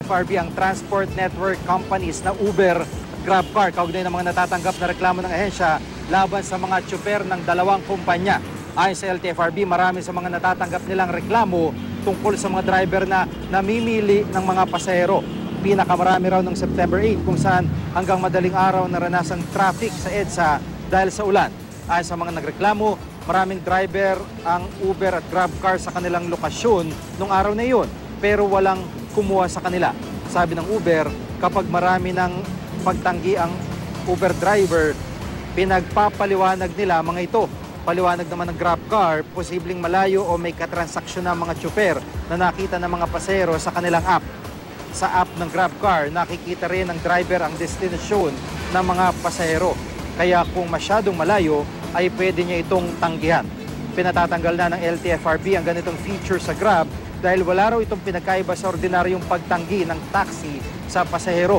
LTFRB ang transport network companies na Uber at GrabCar kaugnay ng mga natatanggap na reklamo ng ahensya laban sa mga tsuper ng dalawang kumpanya. Ayon sa LTFRB, marami sa mga natatanggap nilang reklamo tungkol sa mga driver na namimili ng mga pasahero. Pinakamarami raw noong September 8 kung saan hanggang madaling araw naranasan traffic sa EDSA dahil sa ulan. Ayon sa mga nagreklamo, maraming driver ang Uber at GrabCar sa kanilang lokasyon nung araw na iyon, pero walang kumuha sa kanila. Sabi ng Uber, kapag marami ng pagtanggi ang Uber driver, pinagpapaliwanag nila mga ito. Paliwanag naman ng GrabCar, posibleng malayo o may katransaksyon ng mga tsuper na nakita ng mga pasahero sa kanilang app. Sa app ng GrabCar, nakikita rin ng driver ang destinasyon ng mga pasahero. Kaya kung masyadong malayo, ay pwede niya itong tanggihan. Pinatatanggal na ng LTFRB ang ganitong feature sa Grab dahil wala raw itong pinagkaiba sa ordinaryong pagtanggi ng taxi sa pasahero.